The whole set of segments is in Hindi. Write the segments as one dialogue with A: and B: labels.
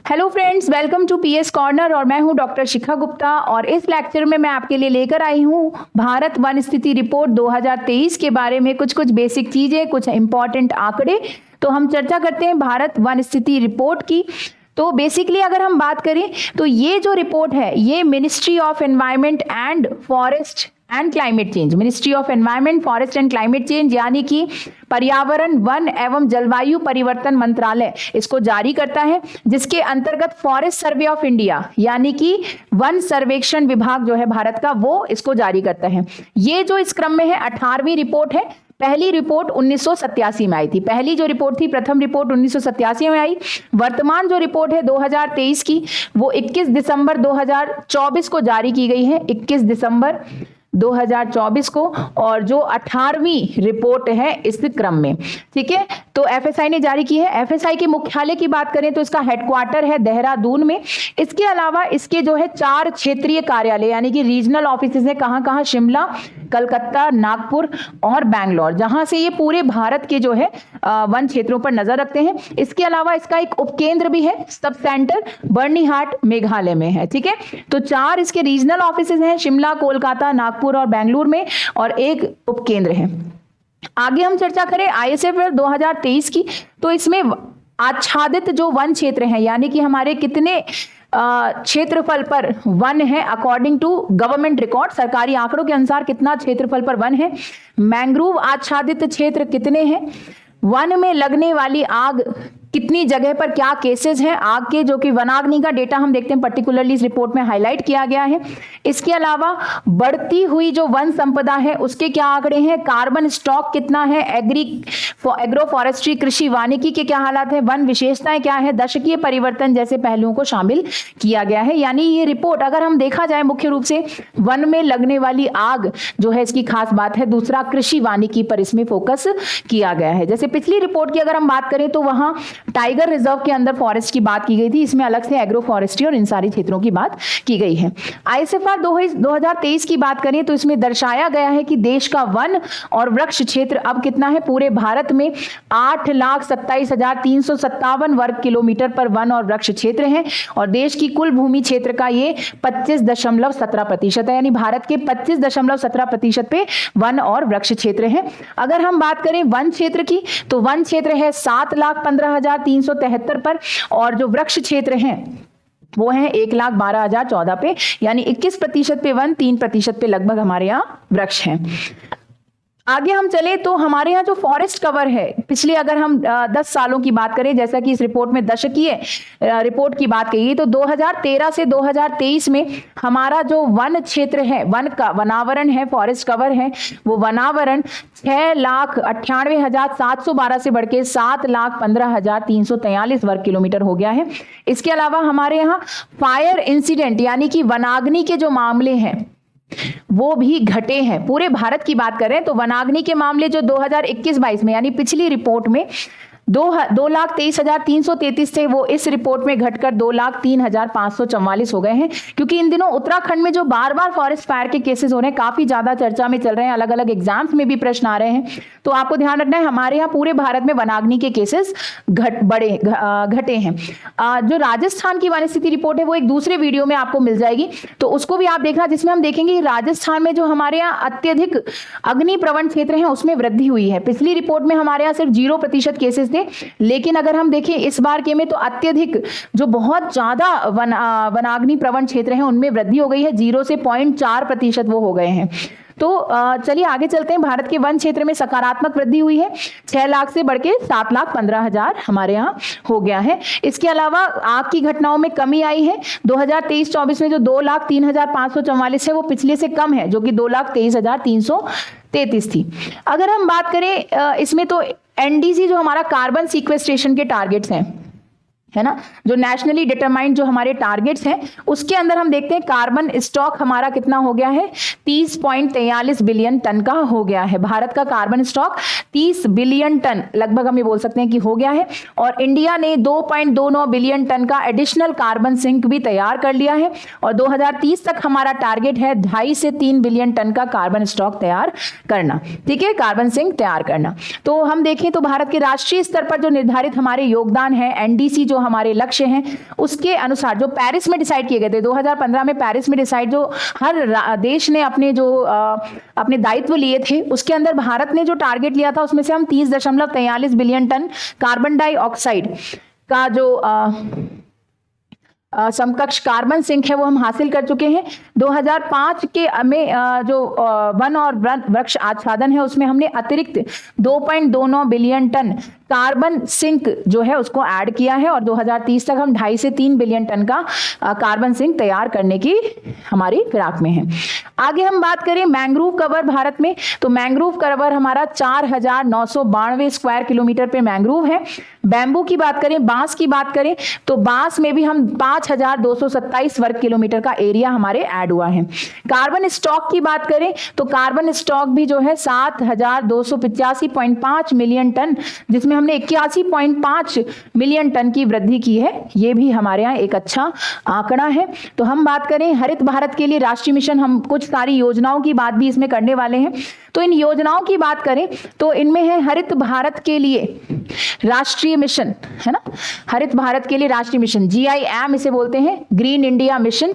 A: Hello friends, welcome to PS corner और मैं हूं डॉक्टर शिखा गुप्ता। और इस लेक्चर में मैं आपके लिए लेकर आई हूं भारत वन स्थिति रिपोर्ट 2023 के बारे में कुछ बेसिक चीजें, कुछ इंपॉर्टेंट आंकड़े। तो हम चर्चा करते हैं भारत वन स्थिति रिपोर्ट की। तो बेसिकली अगर हम बात करें तो ये जो रिपोर्ट है ये ministry of environment and forest and climate change, ministry of environment forest and climate change यानी कि पर्यावरण वन एवं जलवायु परिवर्तन मंत्रालय इसको जारी करता है, जिसके अंतर्गत फॉरेस्ट सर्वे ऑफ इंडिया यानी कि वन सर्वेक्षण विभाग जो है भारत का वो इसको जारी करता है। ये जो इस क्रम में है 18वीं रिपोर्ट है। पहली रिपोर्ट 1987 में आई थी। पहली जो रिपोर्ट थी, प्रथम रिपोर्ट 1987 में आई। वर्तमान जो रिपोर्ट है 2023 की वो 21 दिसंबर 2024 को जारी की गई है, 21 दिसंबर 2024 को। और जो 18वीं रिपोर्ट है इस क्रम में, ठीक है। तो एफएसआई ने जारी की है। एफएसआई के मुख्यालय की बात करें तो इसका हेडक्वार्टर है देहरादून में। इसके अलावा इसके जो है 4 क्षेत्रीय कार्यालय यानी कि रीजनल ऑफिसेज है। कहां? शिमला, कलकत्ता, नागपुर और बैंगलोर, जहां से ये पूरे भारत के जो है वन क्षेत्रों पर नजर रखते हैं। इसके अलावा इसका एक उपकेंद्र भी है, सब सेंटर बर्नीहाट मेघालय में है, ठीक है। तो 4 इसके रीजनल ऑफिसेज हैं, शिमला, कोलकाता, नागपुर और बेंगलुरु में, और एक उपकेंद्र है। आगे हम चर्चा करें आईएसएफआर 2023 की, तो इसमें आच्छादित जो वन क्षेत्र हैं यानी कि हमारे कितने क्षेत्रफल पर वन है अकॉर्डिंग टू गवर्नमेंट रिकॉर्ड, सरकारी आंकड़ों के अनुसार कितना क्षेत्रफल पर वन है। मैंग्रोव आच्छादित क्षेत्र कितने हैं, वन में लगने वाली आग कितनी जगह पर क्या केसेस हैं आग के, जो कि वनाग्नि का डेटा हम देखते हैं पर्टिकुलरली इस रिपोर्ट में हाईलाइट किया गया है। इसके अलावा बढ़ती हुई जो वन संपदा है उसके क्या आंकड़े हैं, कार्बन स्टॉक कितना है, एग्रो फॉरेस्ट्री कृषि वानिकी के क्या हालात है, वन विशेषताएं क्या है, दशकीय परिवर्तन जैसे पहलुओं को शामिल किया गया है। यानी ये रिपोर्ट अगर हम देखा जाए मुख्य रूप से वन में लगने वाली आग जो है इसकी खास बात है। दूसरा, कृषि वानिकी पर इसमें फोकस किया गया है। जैसे पिछली रिपोर्ट की अगर हम बात करें तो वहां टाइगर रिजर्व के अंदर फॉरेस्ट की बात की गई थी, इसमें अलग से एग्रो फॉरेस्ट्री और इन सारी क्षेत्रों की बात की गई है। आईएसएफआर 2023 की बात करें तो इसमें दर्शाया गया है कि देश का वन और वृक्ष क्षेत्र अब कितना है, पूरे भारत में 8,27,357 वर्ग किलोमीटर पर वन और वृक्ष क्षेत्र है, और देश की कुल भूमि क्षेत्र का ये 25.17% है, यानी भारत के 25.17% पे वन और वृक्ष क्षेत्र है। अगर हम बात करें वन क्षेत्र की तो वन क्षेत्र है 7,15,373 पर, और जो वृक्ष क्षेत्र हैं वो है 1,12,014 पे, यानी 21% पे वन, 3% पे लगभग हमारे यहाँ वृक्ष हैं। आगे हम चले तो हमारे यहाँ जो फॉरेस्ट कवर है पिछले अगर हम 10 सालों की बात करें, जैसा कि इस रिपोर्ट में दशकीय रिपोर्ट की बात कही, तो 2013 से 2023 में हमारा जो वन क्षेत्र है, वन का वनावरण है, फॉरेस्ट कवर है, वो वनावरण 6,98,712 से बढ़ के 7,15,343 वर्ग किलोमीटर हो गया है। इसके अलावा हमारे यहाँ फायर इंसिडेंट यानी कि वनाग्नि के जो मामले हैं वो भी घटे हैं। पूरे भारत की बात करें तो वनाग्नि के मामले जो 2021-22 में यानी पिछली रिपोर्ट में 2,23,333 थे, वो इस रिपोर्ट में घटकर 2,03,544 हो गए हैं। क्योंकि इन दिनों उत्तराखंड में जो बार बार फॉरेस्ट फायर के केसेस हो रहे हैं, काफी ज्यादा चर्चा में चल रहे हैं, अलग अलग एग्जाम्स में भी प्रश्न आ रहे हैं, तो आपको ध्यान रखना है हमारे यहाँ पूरे भारत में वनाग्नि के केसेस घटे हैं। जो राजस्थान की वन स्थिति रिपोर्ट है वो एक दूसरे वीडियो में आपको मिल जाएगी, तो उसको भी आप देखना, जिसमें हम देखेंगे राजस्थान में जो हमारे यहाँ अत्यधिक अग्नि प्रवण क्षेत्र है उसमें वृद्धि हुई है। पिछली रिपोर्ट में हमारे यहाँ सिर्फ 0% केसेस, लेकिन अगर हम देखें इस बार के में तो अत्यधिक जो बहुत ज्यादा वनाग्नि प्रवण क्षेत्र हैं उनमें वृद्धि हो गई है, 0 से 0.4% वो हो गए हैं। तो चलिए आगे चलते हैं। भारत के वन क्षेत्र में सकारात्मक वृद्धि हुई है, 6 लाख से बढ़ के 7,15,000 हमारे यहाँ हो गया है। इसके अलावा आग की घटनाओं में कमी आई है। 2023-24 में जो 2,03,544 है वो पिछले से कम है, जो कि 2,23,333 थी। अगर हम बात करें इसमें तो एनडीसी जो हमारा कार्बन सीक्वेस्ट्रेशन के टारगेट्स हैं, है ना, जो नेशनली डिटरमाइंड जो हमारे टारगेट्स हैं उसके अंदर हम देखते हैं कार्बन स्टॉक हमारा कितना हो गया है, 30.43 बिलियन टन का हो गया है। भारत का कार्बन स्टॉक 30 बिलियन टन लगभग हम ये बोल सकते हैं कि हो गया है, और इंडिया ने 2.29 बिलियन टन का एडिशनल कार्बन सिंक भी तैयार कर लिया है, और 2030 तक हमारा टारगेट है 2.5 से 3 बिलियन टन का कार्बन स्टॉक तैयार करना, ठीक है, कार्बन सिंक तैयार करना। तो हम देखें तो भारत के राष्ट्रीय स्तर पर जो निर्धारित हमारे योगदान है, एनडीसी जो हमारे लक्ष्य हैं उसके अनुसार जो पेरिस में डिसाइड किए गए थे 2015 में, पेरिस में डिसाइड जो हर देश ने अपने दायित्व लिए थे, उसके अंदर भारत ने जो टारगेट लिया था उसमें से हम 30.43 बिलियन टन कार्बन डाइऑक्साइड का जो समकक्ष कार्बन सिंक है वो हम हासिल कर चुके हैं। 2005 के में जो वन और वृक्ष आच्छादन है उसमें हमने अतिरिक्त 2.29 बिलियन टन कार्बन सिंक जो है उसको ऐड किया है और 2030 तक हम 2.5 से 3 बिलियन टन का कार्बन सिंक तैयार करने की हमारी फिराक में है। आगे हम बात करें मैंग्रोव कवर भारत में, तो मैंग्रोव कवर हमारा 4,992 स्क्वायर किलोमीटर पे मैंग्रोव है। बैम्बू की बात करें, बांस की बात करें, तो बांस में भी हम 5,227 वर्ग किलोमीटर का एरिया हमारे ऐड हुआ है। कार्बन स्टॉक की बात करें तो कार्बन स्टॉक भी जो है 7,285.5 मिलियन टन, जिसमें हमने 81.5 मिलियन टन की वृद्धि की है। ये भी हमारे यहाँ एक अच्छा आंकड़ा है। तो हम बात करें हरित भारत के लिए राष्ट्रीय मिशन, हम कुछ सारी योजनाओं की बात भी इसमें करने वाले हैं। तो इन योजनाओं की बात करें तो इनमें है हरित भारत के लिए राष्ट्रीय मिशन, है ना, हरित भारत के लिए राष्ट्रीय मिशन, GIM इसे बोलते हैं, ग्रीन इंडिया मिशन,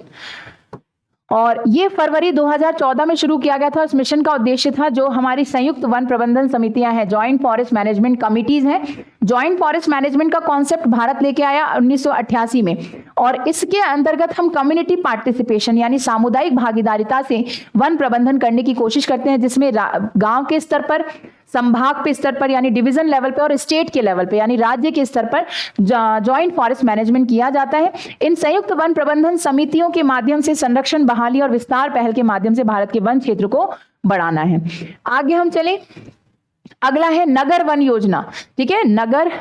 A: और ये फरवरी 2014 में शुरू किया गया था। इस मिशन का उद्देश्य था जो हमारी संयुक्त वन प्रबंधन समितियां हैं, जॉइंट फॉरेस्ट मैनेजमेंट कमिटीज हैं, जॉइंट फॉरेस्ट मैनेजमेंट का कॉन्सेप्ट भारत लेके आया 1988 में, और इसके अंतर्गत हम कम्युनिटी पार्टिसिपेशन यानी सामुदायिक भागीदारिता से वन प्रबंधन करने की कोशिश करते हैं, जिसमें गांव के स्तर पर, संभाग पे स्तर पर यानी डिवीजन लेवल पे, और स्टेट के लेवल पे यानी राज्य के स्तर पर जॉइंट फॉरेस्ट मैनेजमेंट किया जाता है। इन संयुक्त वन प्रबंधन समितियों के माध्यम से संरक्षण, बहाली और विस्तार पहल के माध्यम से भारत के वन क्षेत्र को बढ़ाना है। आगे हम चले, अगला है नगर वन योजना। ठीक है, नगर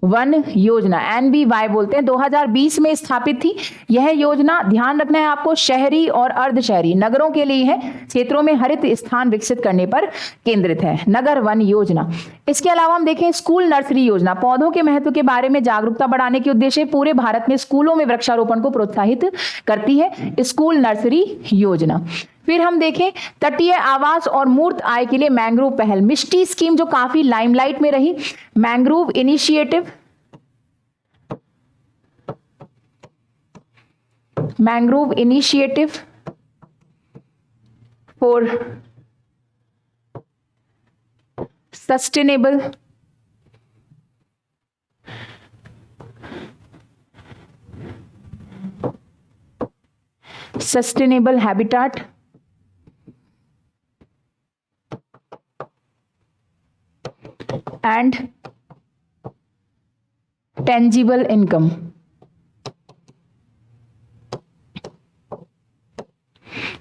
A: वन योजना NBY बोलते हैं, 2020 में स्थापित थी यह योजना। ध्यान रखना है आपको, शहरी और अर्धशहरी नगरों के लिए है, क्षेत्रों में हरित स्थान विकसित करने पर केंद्रित है नगर वन योजना। इसके अलावा हम देखें स्कूल नर्सरी योजना, पौधों के महत्व के बारे में जागरूकता बढ़ाने के उद्देश्य पूरे भारत में स्कूलों में वृक्षारोपण को प्रोत्साहित करती है स्कूल नर्सरी योजना। फिर हम देखें तटीय आवास और मूर्त आय के लिए मैंग्रोव पहल, मिष्टी स्कीम जो काफी लाइमलाइट में रही, mangrove initiative, mangrove initiative for sustainable habitat and tangible income।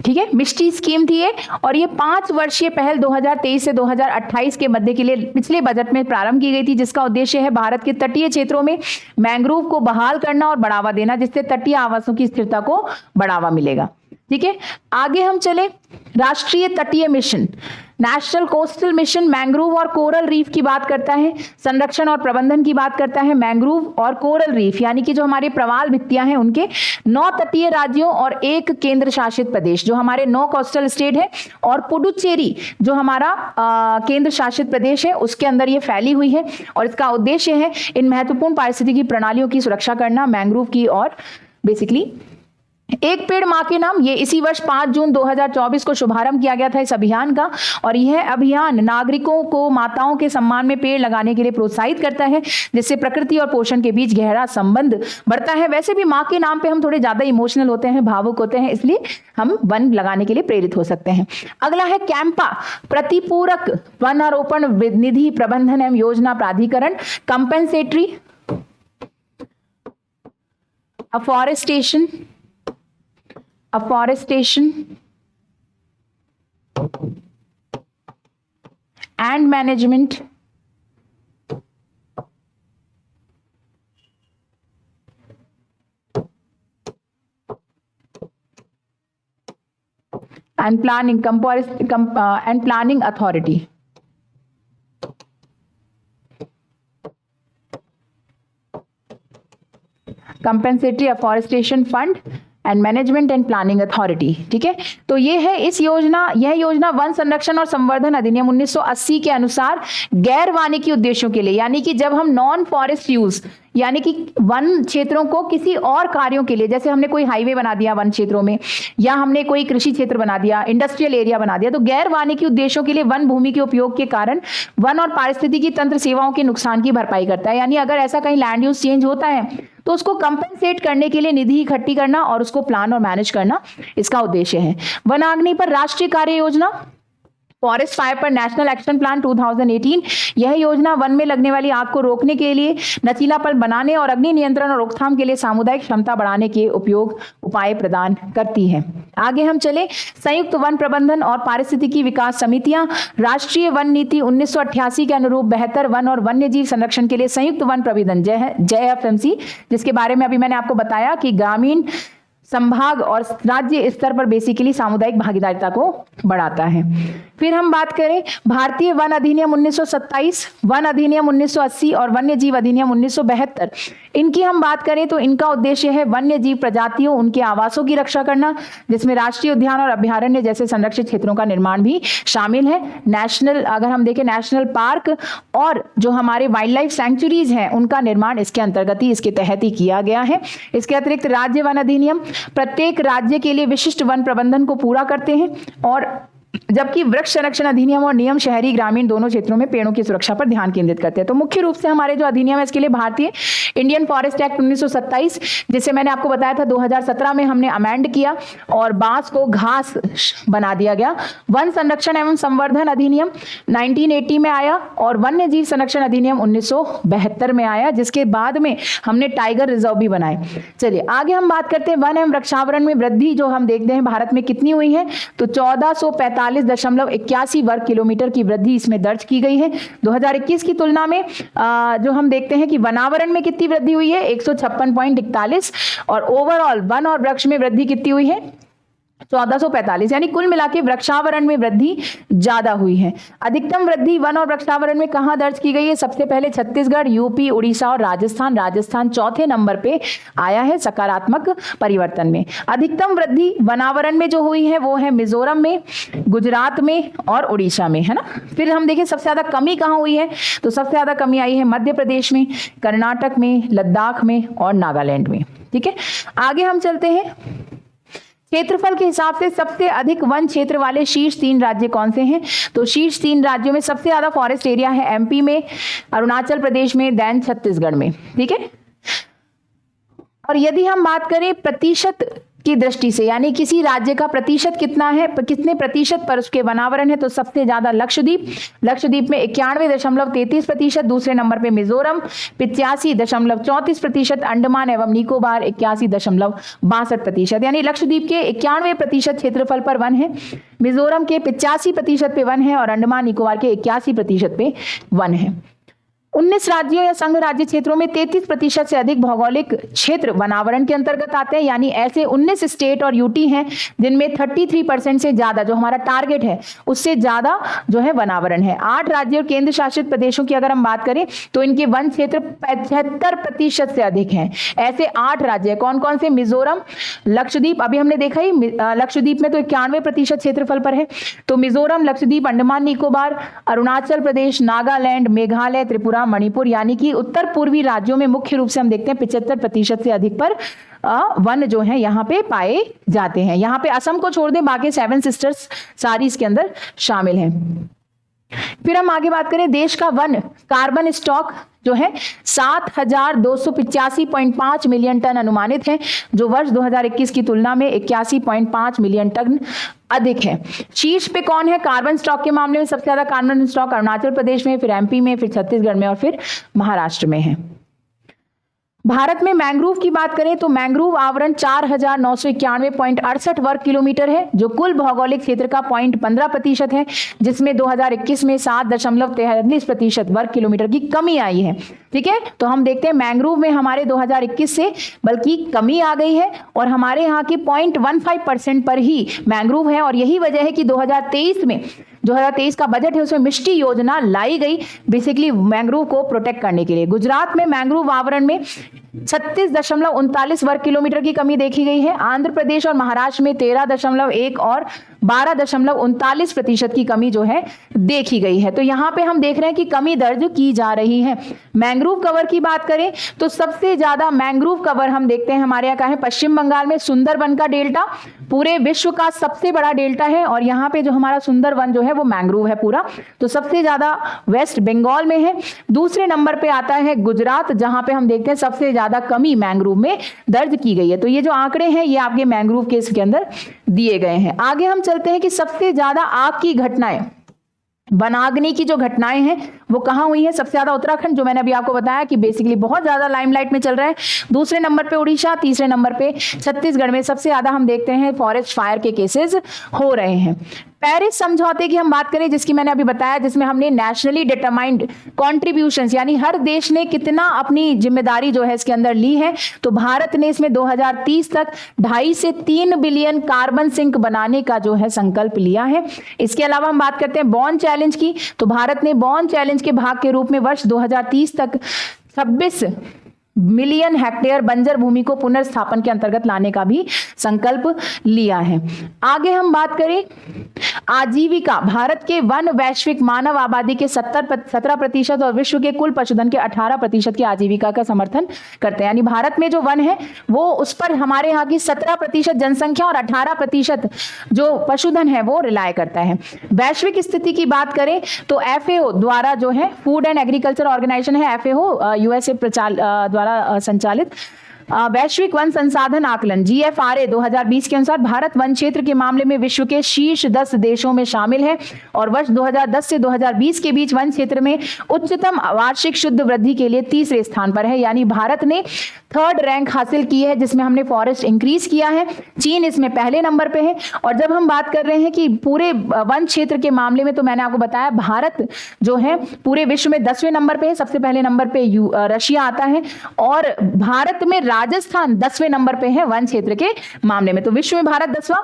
A: ठीक है, मिष्टी स्कीम थी ये, और ये 5 वर्षीय पहल 2023 से 2028 के मध्य के लिए पिछले बजट में प्रारंभ की गई थी, जिसका उद्देश्य है भारत के तटीय क्षेत्रों में मैंग्रोव को बहाल करना और बढ़ावा देना, जिससे तटीय आवासों की स्थिरता को बढ़ावा मिलेगा। ठीक है, आगे हम चले, राष्ट्रीय तटीय mission, national coastal mission mangrove और कोरल रीफ की बात करता है, संरक्षण और प्रबंधन की बात करता है। मैंग्रोव और कोरल रीफ यानी कि जो हमारे प्रवाल भित्तियां हैं उनके 9 तटीय राज्यों और 1 केंद्र शासित प्रदेश, जो हमारे 9 कोस्टल स्टेट है, और पुडुचेरी जो हमारा केंद्र शासित प्रदेश है, उसके अंदर ये फैली हुई है, और इसका उद्देश्य है इन महत्वपूर्ण पारिस्थितिकी प्रणालियों की सुरक्षा करना, मैंग्रोव की, और बेसिकली एक पेड़ मां के नाम, ये इसी वर्ष 5 जून 2024 को शुभारंभ किया गया था इस अभियान का, और यह अभियान नागरिकों को माताओं के सम्मान में पेड़ लगाने के लिए प्रोत्साहित करता है, जिससे प्रकृति और पोषण के बीच गहरा संबंध बढ़ता है। वैसे भी मां के नाम पे हम थोड़े ज्यादा इमोशनल होते हैं, भावुक होते हैं, इसलिए हम वन लगाने के लिए प्रेरित हो सकते हैं। अगला है कैंपा, प्रतिपूरक वनारोपण निधि प्रबंधन एवं योजना प्राधिकरण, compensatory afforestation and management and planning authority। compensatory afforestation fund and management and planning authority. ठीक है, तो यह योजना वन संरक्षण और संवर्धन अधिनियम 1980 के अनुसार गैर वानिकी उद्देश्यों के लिए, यानी कि जब हम नॉन फॉरेस्ट यूज, यानी कि वन क्षेत्रों को किसी और कार्यों के लिए, जैसे हमने कोई हाईवे बना दिया वन क्षेत्रों में, या हमने कोई कृषि क्षेत्र बना दिया, इंडस्ट्रियल एरिया बना दिया, तो गैर वानिकी उद्देश्यों के लिए वन भूमि के उपयोग के कारण वन और पारिस्थितिकी तंत्र सेवाओं के नुकसान की भरपाई करता है। यानी अगर ऐसा कहीं लैंड यूज चेंज होता है तो उसको कंपेंसेट करने के लिए निधि इकट्ठी करना और उसको प्लान और मैनेज करना इसका उद्देश्य है। वनाग्नि पर राष्ट्रीय कार्य योजना, फॉरेस्ट फायर पर नेशनल एक्शन प्लान 2018, यह योजना वन में लगने वाली आग को रोकने के लिए, नशीलापन बनाने और अग्नि नियंत्रण और रोकथाम के लिए सामुदायिक क्षमता बढ़ाने के उपाय प्रदान करती है। आगे हम चले, संयुक्त वन प्रबंधन और पारिस्थितिकी विकास समितियां, राष्ट्रीय वन नीति 1988 के अनुरूप बेहतर वन और वन्य जीव संरक्षण के लिए संयुक्त वन प्रबंधन JFMC, जिसके बारे में अभी मैंने आपको बताया कि ग्रामीण, संभाग और राज्य स्तर पर बेसिकली सामुदायिक भागीदारिता को बढ़ाता है। फिर हम बात करें भारतीय वन अधिनियम 1927, वन अधिनियम 1980 और वन्य जीव अधिनियम 1972, इनकी हम बात करें तो इनका उद्देश्य है वन्य जीव प्रजातियों, उनके आवासों की रक्षा करना, जिसमें राष्ट्रीय उद्यान और अभ्यारण्य जैसे संरक्षित क्षेत्रों का निर्माण भी शामिल है। नेशनल, अगर हम देखें नेशनल पार्क और जो हमारे वाइल्ड लाइफ सैंक्चुरीज हैं, उनका निर्माण इसके अंतर्गत ही, इसके तहत ही किया गया है। इसके अतिरिक्त राज्य वन अधिनियम प्रत्येक राज्य के लिए विशिष्ट वन प्रबंधन को पूरा करते हैं, और जबकि वृक्ष संरक्षण अधिनियम और नियम शहरी ग्रामीण दोनों क्षेत्रों में पेड़ों की सुरक्षा पर ध्यान केंद्रित करते हैं। तो मुख्य रूप से हमारे जो अधिनियम है इसके लिए भारतीय इंडियन फॉरेस्ट एक्ट 1927, जिसे मैंने आपको बताया था 2017 में हमने अमेंड किया और बांस को घास बना दिया गया। वन संरक्षण एवं संवर्धन अधिनियम 1980 में आया और वन्य जीव संरक्षण अधिनियम 1972 में आया, जिसके बाद में हमने टाइगर रिजर्व भी बनाए। चलिए आगे हम बात करते हैं वन एवं वृक्षावरण में वृद्धि जो हम देखते हैं भारत में कितनी हुई है, तो 1445.81 वर्ग किलोमीटर की वृद्धि इसमें दर्ज की गई है। 2021 की तुलना में जो हम देखते हैं कि वनावरण में कितनी वृद्धि हुई है, 156.41, और ओवरऑल वन और वृक्ष में वृद्धि कितनी हुई है, 1445, यानी कुल मिला के वृक्षावरण में वृद्धि ज्यादा हुई है। अधिकतम वृद्धि वन और वृक्षावरण में कहां दर्ज की गई है, सबसे पहले छत्तीसगढ़, यूपी, उड़ीसा और राजस्थान चौथे नंबर पे आया है सकारात्मक परिवर्तन में। अधिकतम वृद्धि वनावरण में जो हुई है वो है मिजोरम में, गुजरात में और उड़ीसा में, है ना। फिर हम देखें सबसे ज्यादा कमी कहां हुई है, तो सबसे ज्यादा कमी आई है मध्य प्रदेश में, कर्नाटक में, लद्दाख में और नागालैंड में। ठीक है, आगे हम चलते हैं। क्षेत्रफल के हिसाब से सबसे अधिक वन क्षेत्र वाले शीर्ष 3 राज्य कौन से हैं, तो शीर्ष 3 राज्यों में सबसे ज्यादा फॉरेस्ट एरिया है एमपी में, अरुणाचल प्रदेश में, देन छत्तीसगढ़ में। ठीक है, और यदि हम बात करें प्रतिशत की दृष्टि से, यानी किसी राज्य का प्रतिशत कितना है, कितने प्रतिशत पर उसके वनावरण है, तो सबसे ज्यादा लक्षद्वीप में 91.33%, दूसरे नंबर पे मिजोरम 85.34%, अंडमान एवं निकोबार 81.62%, यानी लक्षद्वीप के 91% क्षेत्रफल पर वन है, मिजोरम के 85% पे वन है और अंडमान निकोबार के 81% पे वन है। 19 राज्यों या संघ राज्य क्षेत्रों में 33% से अधिक भौगोलिक क्षेत्र वनावरण के अंतर्गत आते हैं, यानी ऐसे 19 स्टेट और यूटी हैं जिनमें 33% से ज्यादा, जो हमारा टारगेट है उससे ज्यादा जो है वनावरण है। 8 राज्यों और केंद्र शासित प्रदेशों की अगर हम बात करें तो इनके वन क्षेत्र 75% से अधिक हैं। ऐसे 8 राज्य कौन कौन से, मिजोरम, लक्षद्वीप, अभी हमने देखा ही लक्षद्वीप में तो 91% क्षेत्रफल पर है, तो मिजोरम, लक्षद्वीप, अंडमान निकोबार, अरुणाचल प्रदेश, नागालैंड, मेघालय, त्रिपुरा, मणिपुर, यानी कि उत्तर पूर्वी राज्यों में मुख्य रूप से हम देखते हैं 75% से अधिक पर वन जो है यहाँ पे पाए जाते हैं। यहाँ पे असम को छोड़ दें, बाकी 7 सिस्टर्स सारी इसके अंदर शामिल हैं। फिर हम आगे बात करें, देश का वन कार्बन स्टॉक जो है 7285.5 मिलियन टन अनुमानित है, जो वर्ष 2021 की तुलना में 81.5 मिलियन टन अधिक है। शीर्ष पे कौन है कार्बन स्टॉक के मामले में, सबसे ज्यादा कार्बन स्टॉक अरुणाचल प्रदेश में, फिर एमपी में, फिर छत्तीसगढ़ में और फिर महाराष्ट्र में है। भारत में मैंग्रोव की बात करें तो मैंग्रोव आवरण 4991.68 वर्ग किलोमीटर है, जो कुल भौगोलिक क्षेत्र का 0.15% है, जिसमें 2021 में 7.43% वर्ग किलोमीटर की कमी आई है। ठीक है, तो हम देखते हैं मैंग्रोव में हमारे 2021 से बल्कि कमी आ गई है और हमारे यहाँ की 0.15% पर ही मैंग्रोव है, और यही वजह है कि 2023 का बजट है उसमें मिष्टी योजना लाई गई बेसिकली मैंग्रोव को प्रोटेक्ट करने के लिए। गुजरात में मैंग्रोव आवरण में 36.39 वर्ग किलोमीटर की कमी देखी गई है। आंध्र प्रदेश और महाराष्ट्र में 13.1 और 12.39% की कमी जो है देखी गई है। तो यहां पे हम देख रहे हैं कि कमी दर्ज की जा रही है। मैंग्रोव कवर की बात करें तो सबसे ज्यादा मैंग्रोव कवर हम देखते हैं हमारे यहाँ का है पश्चिम बंगाल में सुंदरबन का डेल्टा, पूरे विश्व का सबसे बड़ा डेल्टा है और यहाँ पे जो हमारा सुंदरबन जो है वो मैंग्रोव है पूरा। तो सबसे ज्यादा वेस्ट बंगाल में है। दूसरे नंबर पे आता है गुजरात, जहां पे हम देखते हैं सबसे ज्यादा कमी मैंग्रोव में दर्ज की गई है। तो ये जो आंकड़े हैं ये आपके मैंग्रोव केस के अंदर दिए गए हैं। आगे हम चलते हैं कि सबसे ज्यादा आग की घटनाएं, वनाग्नि की जो घटनाएं हैं वो कहां हुई है। सबसे ज्यादा उत्तराखंड, जो मैंने अभी आपको बताया कि बेसिकली बहुत ज्यादा लाइमलाइट में चल रहा है। दूसरे नंबर पे उड़ीसा, तीसरे नंबर पे छत्तीसगढ़ में सबसे ज्यादा हम देखते हैं फॉरेस्ट फायर के केसेस हो रहे हैं। पेरिस समझौते की हम बात करें, जिसकी मैंने अभी बताया, जिसमें हमने नेशनली डिटरमाइंड कॉन्ट्रीब्यूशंस यानी हर देश ने कितना अपनी जिम्मेदारी जो है इसके अंदर ली है। तो भारत ने इसमें 2030 तक 2.5 से 3 बिलियन कार्बन सिंक बनाने का जो है संकल्प लिया है। इसके अलावा हम बात करते हैं बॉर्न चैलेंज की। तो भारत ने बॉर्न चैलेंज के भाग के रूप में वर्ष 2030 तक 26 मिलियन हेक्टेयर बंजर भूमि को पुनर्स्थापन के अंतर्गत लाने का भी संकल्प लिया है। आगे हम बात करें आजीविका, भारत के वन वैश्विक मानव आबादी के 17% और विश्व के कुल पशुधन के 18% की आजीविका का समर्थन करते हैं। यानी भारत में जो वन है वो उस पर हमारे यहाँ की 17% जनसंख्या और 18% जो पशुधन है वो रिलाय करता है। वैश्विक स्थिति की बात करें तो FAO द्वारा जो है फूड एंड एग्रीकल्चर ऑर्गेनाइजेशन है, FAO USA द्वारा संचालित वैश्विक वन संसाधन आकलन GFRA 2020 के अनुसार भारत वन क्षेत्र के मामले में विश्व के शीर्ष 10 देशों में शामिल है और वर्ष 2010 से 2020 के बीच वन क्षेत्र में उच्चतम वार्षिक शुद्ध वृद्धि के लिए तीसरे स्थान पर है। यानी भारत ने 3rd रैंक हासिल की है जिसमें हमने फॉरेस्ट इंक्रीज किया है। चीन इसमें पहले नंबर पे है। और जब हम बात कर रहे हैं कि पूरे वन क्षेत्र के मामले में, तो मैंने आपको बताया भारत जो है पूरे विश्व में 10वें नंबर पे है। सबसे पहले नंबर पे रशिया आता है और भारत में राजस्थान 10वें नंबर पे है वन क्षेत्र के मामले में। तो विश्व में भारत 10वां,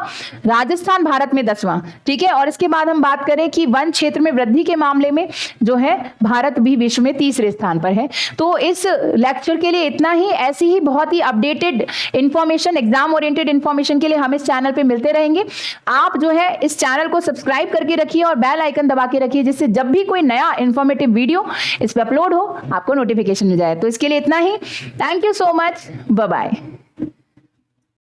A: राजस्थान भारत में 10वां, ठीक है। और इसके बाद हम बात करें कि वन क्षेत्र में वृद्धि के मामले में जो है भारत भी विश्व में तीसरे स्थान पर है। तो इस लेक्चर के लिए इतना ही। ऐसी ही बहुत ही updated information, exam oriented information के लिए हम इस चैनल पे मिलते रहेंगे। आप जो है इस चैनल को सब्सक्राइब करके रखिए और बेल आइकन दबा के रखिए, जिससे जब भी कोई नया इंफॉर्मेटिव वीडियो इस पे अपलोड हो आपको नोटिफिकेशन मिल जाए। तो इसके लिए इतना ही। Thank you so much. Bye bye.